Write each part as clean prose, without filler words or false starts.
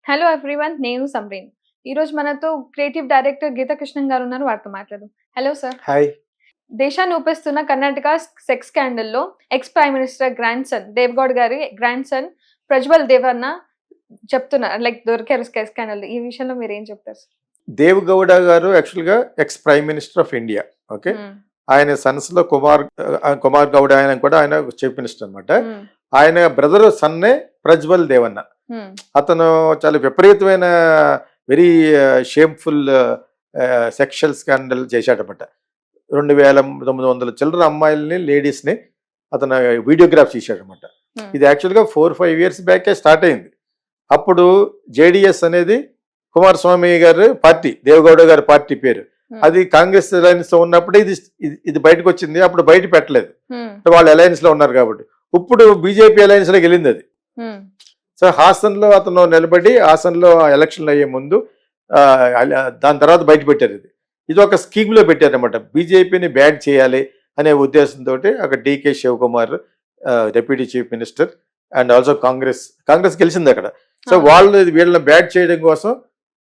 Hello everyone, నేను సమ్రీన్. ఈరోజు మనతో క్రియేటివ్ డైరెక్టర్ గీతా కృష్ణన్ గారు ఉన్నారు. వారితో మాట్లాడదాం. Hello sir. హాయ్. దేశాన్ని ఊపిస్తున్న కర్ణాటక సెక్స్ స్కాండల్‌లో ex prime minister grand son Devegowda గారి గ్రాండ్ సన్ ప్రజ్వల్ దేవన్న చెప్తున్నారు లైక్ దొరికారు స్కాండల్. ఈ విషయంలో మీరు ఏం చెప్తారు సార్? దేవగౌడ గారు యాక్చువల్గా X prime minister of India. Okay, ఆయన సన్స్ లో కుమార్ గౌడ ఆయన కూడా ఆయన చీఫ్ మినిస్టర్ అనమాట. ఆయన బ్రదర్ సన్నే ప్రజ్వల్ దేవన్న. అతను చాలా విపరీతమైన వెరీ షేమ్ఫుల్ సెక్షువల్ స్కాండల్ చేశాడనమాట. 2900 చిల్లర అమ్మాయిల్ని లేడీస్ని అతను వీడియోగ్రాఫ్ చేశాడనమాట. ఇది యాక్చువల్గా 4-5 years బ్యాకే స్టార్ట్ అయింది. అప్పుడు జేడిఎస్ అనేది కుమారస్వామి గారు పార్టీ, దేవగౌడ గారి పార్టీ పేరు. అది కాంగ్రెస్ అలయన్స్ లో ఉన్నప్పుడే ఇది బయటకు వచ్చింది. అప్పుడు బయట పెట్టలేదు, వాళ్ళు అలయన్స్ లో ఉన్నారు కాబట్టి. ఇప్పుడు బీజేపీ అలయన్స్ లోకి వెళ్ళింది అది. సో హాసన్ లో అతను నిలబడి హాసన్ లో ఎలక్షన్లు అయ్యే ముందు దాని తర్వాత బయట పెట్టారు. ఇది ఒక స్కీమ్ లో పెట్టారనమాట. బీజేపీని బ్యాడ్ చేయాలి అనే ఉద్దేశంతో అక్కడ DK Shivakumar deputy chief minister and also Congress గెలిచింది అక్కడ. సో వాళ్ళు వీళ్ళని బ్యాడ్ చేయడం కోసం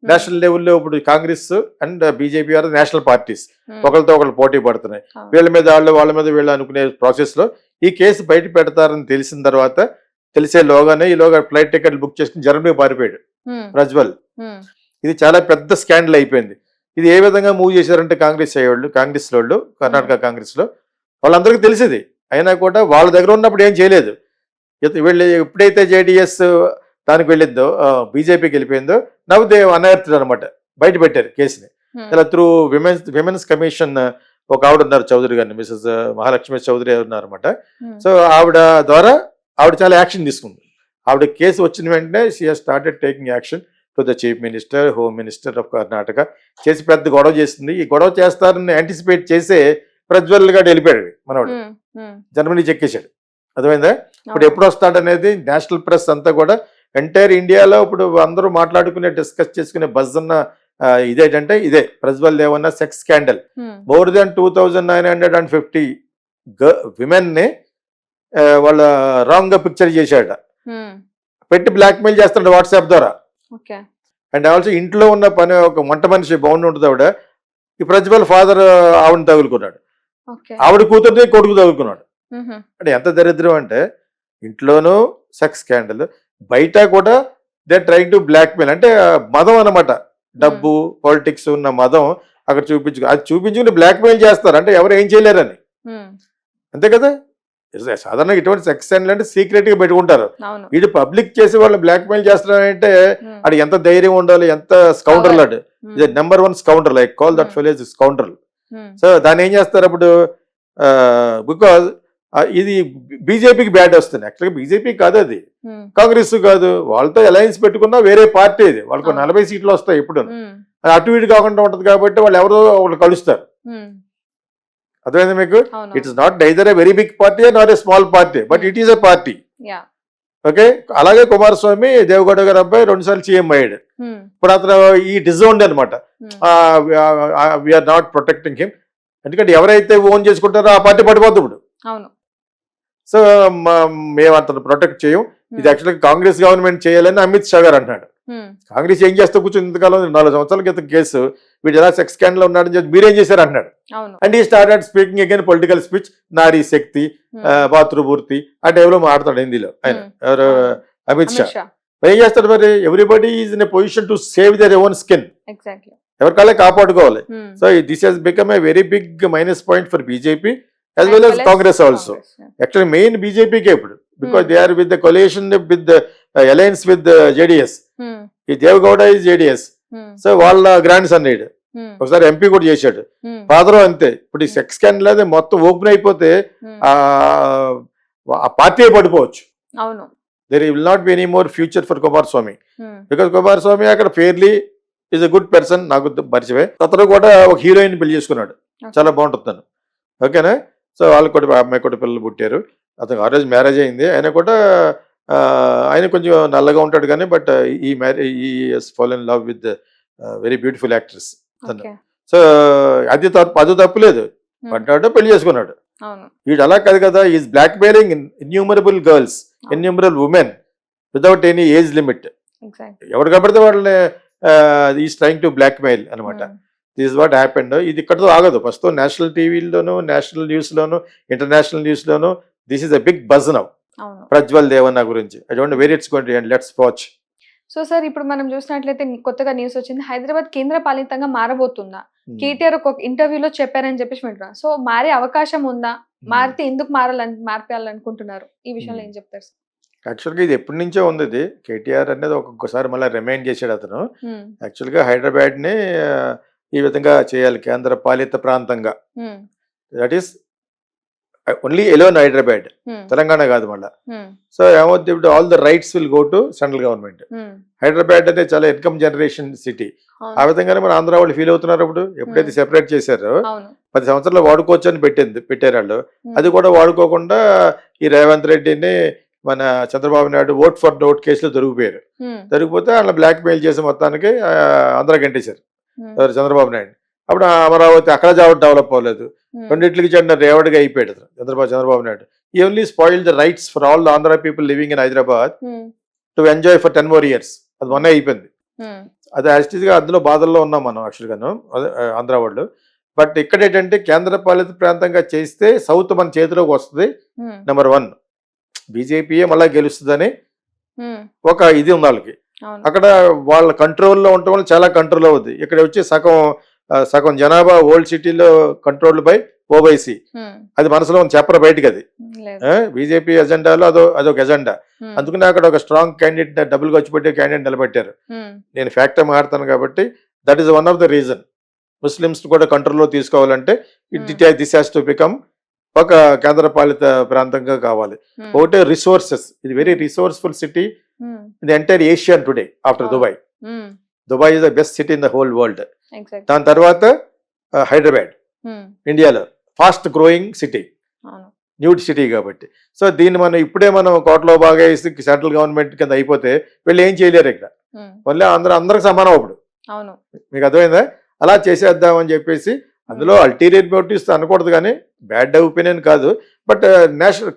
నేషనల్ లెవెల్లో ఇప్పుడు Congress and BJP are national parties ఒకరితో ఒకరు పోటీ పడుతున్నాయి. వీళ్ళ మీద వాళ్ళ మీద వీళ్ళు అనుకునే ప్రాసెస్ లో ఈ కేసు బయట పెడతారని తెలిసిన తర్వాత తెలిసేలోగానే ఈలోగా ఫ్లైట్ టికెట్లు బుక్ చేసుకుని జర్మనీ పారిపోయాడు ప్రజ్వల్. ఇది చాలా పెద్ద స్కాండల్ అయిపోయింది. ఇది ఏ విధంగా మూవ్ చేశారంటే కాంగ్రెస్ వాళ్ళు కర్ణాటక కాంగ్రెస్ లో వాళ్ళందరికీ తెలిసింది. అయినా కూడా వాళ్ళ దగ్గర ఉన్నప్పుడు ఏం చేయలేదు. వీళ్ళు ఎప్పుడైతే జేడిఎస్ దానికి వెళ్ళిందో బీజేపీకి వెళ్ళిపోయిందో నవ్వుదే అనర్థుడు అనమాట, బయట పెట్టారు కేసుని. ఇలా త్రూ విమెన్స్ కమిషన్ ఒక ఆవిడ ఉన్నారు, చౌదరి గారిని, మిసెస్ మహాలక్ష్మి చౌదరి ఉన్నారనమాట. సో ఆవిడ ద్వారా ఆవిడ చాలా యాక్షన్ తీసుకుంది. ఆవిడ కేసు వచ్చిన వెంటనే she has started taking action to the chief minister, home minister of Karnataka. చేసి పెద్ద గొడవ చేస్తుంది. ఈ గొడవ చేస్తారని యాంటిసిపేట్ చేసే ప్రజ్వల్ గా వెళ్ళిపోయాడు మనవాడు, జర్మనీ చెక్కేశాడు. అర్థమైందా? ఇప్పుడు ఎప్పుడు వస్తాడనేది నేషనల్ ప్రెస్ అంతా కూడా ఎంటైర్ ఇండియాలో ఇప్పుడు అందరూ మాట్లాడుకునే డిస్కస్ చేసుకునే బజ్ ఉన్న ఇదేంటంటే ఇదే Prajwal Devanna sex scandal. More than 2950 women ని వాళ్ళ రాంగ్ గా పిక్చర్ చేశాడ, పెట్టి బ్లాక్ మెయిల్ చేస్తాడు వాట్సాప్ ద్వారా. అండ్ ఆల్సో ఇంట్లో ఉన్న పని ఒక వంట మనిషి బాగుండి ఉంటుంది ఆవిడ, ఈ ప్రజ్వల్ ఫాదర్ ఆవిడని తగులుకున్నాడు, ఆవిడ కూతుర్ని కొడుకు తగులుకున్నాడు. అంటే ఎంత దరిద్రం అంటే ఇంట్లోనూ సెక్స్ స్కాండల్, బయట కూడా they try to blackmail. అంటే మదం అనమాట, డబ్బు పాలిటిక్స్ ఉన్న మదం అక్కడ చూపించుకుని బ్లాక్ మెయిల్ చేస్తారు. అంటే ఎవరు ఏం చేయలేరని, అంతే కదా. సాధారణంగా ఇటువంటి సెక్స్ స్కాండల్ అంటే సీక్రెట్ గా పెట్టుకుంటారు. ఇది పబ్లిక్ చేసి వాళ్ళు బ్లాక్ మెయిల్ చేస్తున్నారంటే అది ఎంత ధైర్యం ఉండాలి, ఎంత స్కౌండర్లు. అడు ఇది number 1 స్కౌండర్, like call that fellow స్కౌండర్. So దాన్ని ఏం చేస్తారు అప్పుడు, బికాజ్ ఇది బీజేపీకి బ్యాడ్ వస్తుంది. యాక్చువల్గా బీజేపీ కాదు, అది కాంగ్రెస్ కాదు, వాళ్ళతో అలయన్స్ పెట్టుకున్నా వేరే పార్టీ. ఇది వాళ్ళకు 40 సీట్లు వస్తాయి ఇప్పుడు, అటు ఇటు కాకుండా ఉంటది కాబట్టి వాళ్ళు ఎవరో వాళ్ళు కలుస్తారు. అర్థమైంది మీకు? It is not neither a very big party not a small party, but it is a party. Okay, అలాగే కుమారస్వామి దేవగౌడ గారు అబ్బాయి 2 సార్లు సీఎం అయ్యాడు. ఇప్పుడు అతను ఈ డిజోన్డ్ అనమాట, వీఆర్ నాట్ ప్రొటెక్టింగ్ హిమ్. ఎందుకంటే ఎవరైతే ఓన్ చేసుకుంటారో ఆ పార్టీ పడిపోద్దు ఇప్పుడు. సో మేము అతను ప్రొటెక్ట్ చేయం, ఇది యాక్చువల్గా కాంగ్రెస్ గవర్నమెంట్ చేయాలని అమిత్ షా గారు అంటున్నాడు. కాంగ్రెస్ ఏం చేస్తూ కూర్చొని ఇంతకాలం 4 సంవత్సరాల క్రితం కేసు, వీడు ఎలా సెక్స్ స్కాండల్ ఉన్నాడని చెప్పి మీరేం చేశారు అంటున్నాడు. అండ్ ఈ started speaking again political speech, నారీ శక్తి, మాతృమూర్తి అంటే ఎవరో మాట్లాడతాడు హిందీలో ఆయన, ఎవరు అమిత్ షా. ఏం చేస్తాడు మరి, everybody is in a position to save their own skin, ఎవరికాలే కాపాడుకోవాలి. So this has become a very big minus point for BJP as well as Congress also. Actually main BJP ke ippudu, because they are with the coalition with the alliance with the JDS. ఈ Deve Gowda is JDS. So వాళ్ళ grand son అయ్యాడు, ఒకసారి MP కూడా చేశాడు, father అంతే. ఇప్పుడు ఈ sex scandal అనేది మొత్తం ఓపెన్ అయిపోతే ఆ పార్టీ పడిపోవచ్చు. There will not be any more future for Kumaraswamy, because Kumaraswamy అక్కడ fairly is a good person, నాకు పరిచయమే. అతను కూడా ఒక హీరోయిన్ పెళ్లి చేసుకున్నాడు, చాలా బాగుంటుంది తను. ఓకేనా? సో వాళ్ళకి కూడా అమ్మాయి కూడా పిల్లలు పుట్టారు. అతను ఆ రోజు మ్యారేజ్ అయింది. ఆయన కూడా ఆయన కొంచెం నల్లగా ఉంటాడు కానీ, but he fall in love with very beautiful actress తను. సో అది తప్పులేదు, పడ్డాడు, పెళ్లి చేసుకున్నాడు. వీడు అలా కాదు కదా, is blackmailing innumerable girls, innumerable women without any age limit. Exactly. ఎవరు కనపడితే వాళ్ళని is trying to blackmail అనమాట. This is what happened. ఇది ఇక్కడతో ఆగదు. ప్రస్తుతం నేషనల్ టీవీలోను, నేషనల్ న్యూస్లోను, ఇంటర్నేషనల్ న్యూస్లోను this is a big buzz now అవును. ప్రజ్వల్ దేవన్న గురించి. I don't know where it's going to end. Let's watch. So sir, ఇప్పుడు మనం చూసినట్లయితే కొత్తగా న్యూస్ వచ్చింది, హైదరాబాద్ కేంద్ర పాలితంగా మారబోతుందా? కేటీఆర్ ఒక ఇంటర్వ్యూలో చెప్పారని చెప్పేసి వింటున్నా. సో మారే అవకాశం ఉందా? మారితే ఎందుకు మార్పాలనుకుంటున్నారు? ఈ విషయంలో ఏం చెప్తారు సార్? యాక్చువల్గా ఇది ఎప్పటి నుంచో ఉంది. ఇది కేటీఆర్ అనేది ఒక్కొక్కసారి మళ్ళీ రిమైండ్ చేశాడు అతను. యాక్చువల్గా హైదరాబాద్ని ఈ విధంగా చేయాలి, కేంద్ర పాలిత ప్రాంతంగా. That is only alone Hyderabad, Telangana కాదు మళ్ళీ. సో ఏమవుతుంది, ఇప్పుడు all the rights will go to central government. Hyderabad అనేది చాలా ఇన్కమ్ జనరేషన్ సిటీ. ఆ విధంగానే మన ఆంధ్ర వాళ్ళు ఫీల్ అవుతున్నారు. ఇప్పుడు ఎప్పుడైతే సెపరేట్ చేశారో 10 సంవత్సరాలు వాడుకోవచ్చు అని పెట్టారు వాళ్ళు. అది కూడా వాడుకోకుండా ఈ రేవంత్ రెడ్డిని మన Chandrababu Naidu vote for note కేసులో దొరికిపోయారు. దొరికిపోతే వాళ్ళ బ్లాక్ మెయిల్ చేసి మొత్తానికి ఆంధ్ర గంటేశారు చంద్రబాబు నాయుడు. అప్పుడు అమరావతి అక్కడ డెవలప్ అవ్వలేదు. రెండింటికి చెందిన రేవడిగా అయిపోయాడు చంద్రబాబు నాయుడు. ఈ only spoil the rights for all the Andhra people living in Hyderabad to enjoy for 10 more years. అది మొన్న అయిపోయింది. అది యాక్చువల్గా అందులో బాధల్లో ఉన్నాం మనం యాక్చువల్గాను ఆంధ్ర వాళ్ళు. బట్ ఇక్కడ ఏంటంటే కేంద్ర పాలిత ప్రాంతంగా చేస్తే సౌత్ మన చేతిలోకి వస్తుంది. నెంబర్ 1, బీజేపీయే మళ్ళీ గెలుస్తుందని ఒక ఇది ఉంది వాళ్ళకి. అక్కడ వాళ్ళ కంట్రోల్లో ఉండటం వల్ల చాలా కంట్రోల్ అవుద్ది. ఇక్కడ వచ్చి సగం జనాభా ఓల్డ్ సిటీలో కంట్రోల్ బై ఓవైసీ. అది మనసులో చెప్పరు బయటకు. అది బీజేపీ ఎజెండాలో అదొక ఎజెండా. అందుకని అక్కడ ఒక స్ట్రాంగ్ క్యాండిడేట్, డబ్బులు ఖర్చు పెట్టే క్యాండిడేట్ నిలబెట్టారు. నేను ఫ్యాక్ట్ మాట్లాడతాను కాబట్టి that is one of the reason. Muslims కూడా కంట్రోల్లో తీసుకోవాలంటే దిస్ హ్యాస్ టు బికమ్ ఒక కేంద్ర పాలిత ప్రాంతంగా కావాలి. ఒకటే రిసోర్సెస్, ఇది very resourceful city in the entire Asian today after Dubai. Dubai is the best city in the whole world. దాని తర్వాత హైదరాబాద్ ఇండియాలో fast growing city, new city కాబట్టి. సో దీన్ని మనం కోటలో బాగా వేసి సెంట్రల్ గవర్నమెంట్ కింద అయిపోతే వీళ్ళు ఏం చేయలేరు. ఇక్కడ మళ్ళీ అందరికి సమానం. అప్పుడు మీకు అర్థమైందా? అలా చేసేద్దామని చెప్పేసి అందులో అల్టీరియర్ మోటివ్స్ అనకూడదు, కానీ బ్యాడ్ ఒపీనియన్ కాదు. బట్ నేషనల్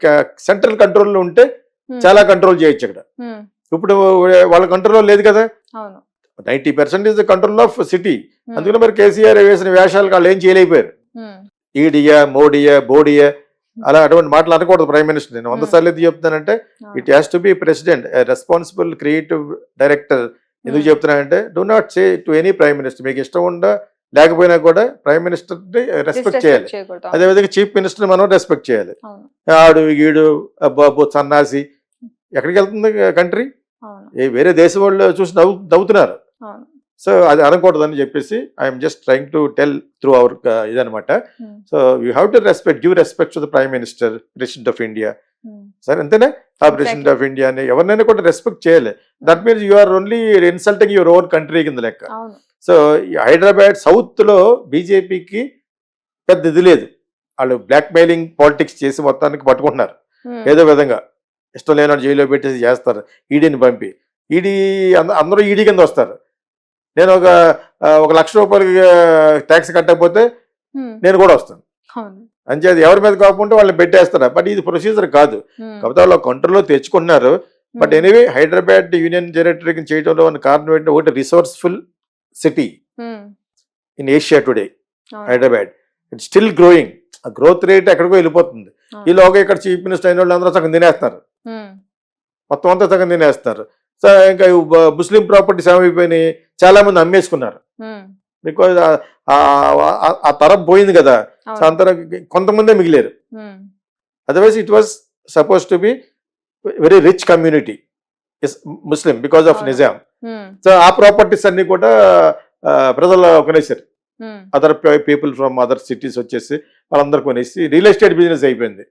సెంట్రల్ కంట్రోల్లో ఉంటే చాలా కంట్రోల్ చేయొచ్చు. ఇక్కడ ఇప్పుడు వాళ్ళ కంట్రోల్లో లేదు కదా. 90% is the control of city. అందుకని మరి కేసీఆర్ వేసిన వేషాలకు వాళ్ళు ఏం చేయలేకపోయారు. ఈడియా, మోడియా, బోడియా అలా అటువంటి మాటలు అనకూడదు ప్రైమ్ మినిస్టర్. నేను 100 సార్లు ఎందుకు చెప్తానంటే it has to be president, responsible creative director. ఎందుకు చెప్తున్నానంటే do not say to any prime minister. మీకు ఇష్టం ఉందా లేకపోయినా కూడా ప్రైమ్ మినిస్టర్ ని రెస్పెక్ట్ చేయాలి. అదేవిధంగా చీఫ్ మినిస్టర్ మనం రెస్పెక్ట్ చేయాలి. ఆడు గీడు బాబు సన్నాసి ఎక్కడికి వెళ్తుంది కంట్రీ? వేరే దేశం వాళ్ళు చూసి నవ్వుతున్నారు. సో అది అనకూడదని చెప్పేసి I'm just trying to tell through our ఇదనమాట. So you have to give respect to the prime minister, president of India. సరే అంతేనా? ఆ ప్రెసిడెంట్ ఆఫ్ ఇండియాని ఎవరినైనా కూడా రెస్పెక్ట్ చేయాలి. That means you are only insulting your own country కింద లెక్క. సో హైదరాబాద్ సౌత్ లో బీజేపీకి పెద్ద ఇది లేదు. వాళ్ళు బ్లాక్ మెయిలింగ్ పాలిటిక్స్ చేసి మొత్తానికి పట్టుకుంటున్నారు. ఏదో విధంగా ఇష్టం లేని జైల్లో పెట్టేసి చేస్తారు. ఈడీని పంపి అందరూ ఈడీ కింద వస్తారు. నేను ఒక ₹1,00,000 ట్యాక్స్ కట్టకపోతే నేను కూడా వస్తాను. అంచేది ఎవరి మీద కాకుండా వాళ్ళని పెట్టేస్తారు. బట్ ఇది ప్రొసీజర్ కాదు కాబట్టి వాళ్ళు కంట్రోల్లో తెచ్చుకున్నారు. బట్ ఎనీవే హైదరాబాద్ యూనియన్ టెరిటరీకి చేయడంలో కారణం ఏంటంటే ఒకటి resourceful city in Asia today. Hyderabad it still growing. ఆ గ్రోత్ రేట్ ఎక్కడికో వెళ్ళిపోతుంది. ఈలోగా ఇక్కడ చీఫ్ మినిస్టర్ అయిన వాళ్ళు అందరూ సగం తినేస్తారు. మొత్తం అంతా సగం తినేస్తారు. సో ఇంకా ముస్లిం ప్రాపర్టీస్ ఏమైపోయినాయి, చాలా మంది అమ్మేసుకున్నారు. బికాజ్ ఆ తరం పోయింది కదా. సో అంతా కొంతమందే మిగిలేరు. Otherwise it was suppose to be very rich community Muslim because of Nizam. So ఆ ప్రాపర్టీస్ అన్ని కూడా ప్రజలు కొనేసారు. Other people from other cities వచ్చేసి వాళ్ళందరూ కొనేసి రియల్ ఎస్టేట్ బిజినెస్ అయిపోయింది.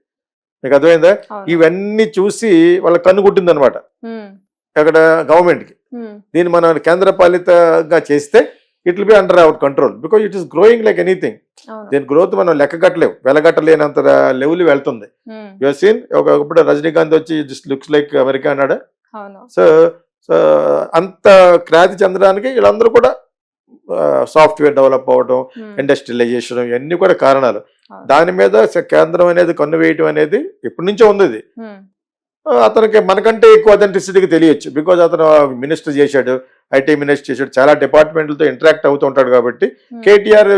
మీకు అర్థమైందా? ఇవన్నీ చూసి వాళ్ళ కన్ను కుట్టింది అనమాట అక్కడ గవర్నమెంట్ కి. దీన్ని మనం కేంద్ర పాలితగా చేస్తే it will be under our control because it is growing like anything. దీని గ్రోత్ మనం లెక్కగట్టలేవు, వెలగట్టలేనంత లెవెల్ వెళ్తుంది. యువర్ సీన్ ఒకప్పుడు రజనీకాంత్ వచ్చి జస్ట్ లుక్స్ లైక్ అమెరికా అన్నాడు. సో అంత ఖ్యాతి చెందడానికి వీళ్ళందరూ కూడా సాఫ్ట్వేర్ డెవలప్ అవ్వడం, ఇండస్ట్రియలైజేషన్ ఇవన్నీ కూడా కారణాలు. దాని మీద కేంద్రం అనేది కన్ను వేయటం అనేది ఎప్పటి నుంచో ఉంది. అతనికి మనకంటే ఎక్కువ అథెంటిసిటీకి తెలియచ్చు, బికాజ్ అతను మినిస్టర్ చేశాడు, ఐటీ మినిస్టర్ చేశాడు, చాలా డిపార్ట్మెంట్లతో ఇంటరాక్ట్ అవుతూ ఉంటాడు కాబట్టి. కేటీఆర్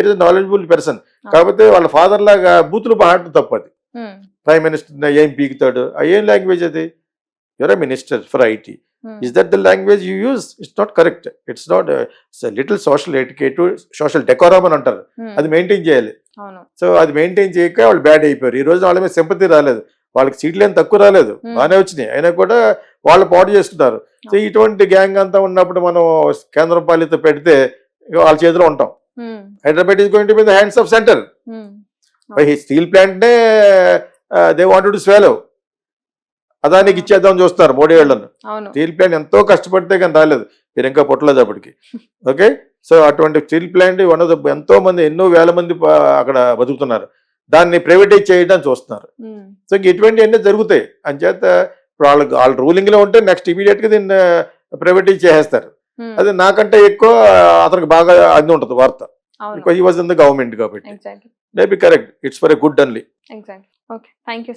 ఇస్ నాలెడ్జబుల్ పర్సన్, కాకపోతే వాళ్ళ ఫాదర్ లాగా బూతులు పాడటం తప్పది. ప్రైమ్ మినిస్టర్ ఏం పీకుతాడు, ఏం లాంగ్వేజ్ అది? Your minister for IT, is that the language you use? It's not correct. It's not little social etiquette, social decorum అని అంటారు, అది మెయింటైన్ చేయాలి. సో అది మెయింటైన్ చేయక వాళ్ళు బ్యాడ్ అయిపోయారు. ఈ రోజు వాళ్ళ మీద సింపతి రాలేదు, వాళ్ళకి సీట్లు ఏం తక్కువ రాలేదు, బాగానే వచ్చినాయి, అయినా కూడా వాళ్ళు పాటు చేస్తున్నారు. సో ఇటువంటి గ్యాంగ్ అంతా ఉన్నప్పుడు మనం కేంద్రం పాలిత పెడితే వాళ్ళ చేతిలో ఉంటాం. Hyderabad is going to be the hands of centre. ఈ స్టీల్ ప్లాంట్ నే దే వాంటెడ్ టు స్వాలో, అదానికి ఇచ్చేద్దాం చూస్తున్నారు మోడీ వాళ్ళను. స్టీల్ ప్లాంట్ ఎంతో కష్టపడితే కానీ రాలేదు, మీరు ఇంకా పుట్టలేదు అప్పటికి. ఓకే, సో అటువంటి స్టీల్ ప్లాంట్ ఎంతో మంది, ఎన్నో వేల మంది అక్కడ బతుకుతున్నారు, దాన్ని ప్రైవేటైజ్ చేయడానికి చూస్తున్నారు. సో ఇటువంటి అన్నీ జరుగుతాయి. అంచేత ఇప్పుడు వాళ్ళు రూలింగ్ లో ఉంటే నెక్స్ట్ ఇమీడియట్ గా దీన్ని ప్రైవేటైజ్ చేసేస్తారు. అది నాకంటే ఎక్కువ అతనికి బాగా అంది ఉంటుంది వార్త, because he was in the government కాబట్టి. Maybe correct, it's for a good only. Exactly. Okay, thank you.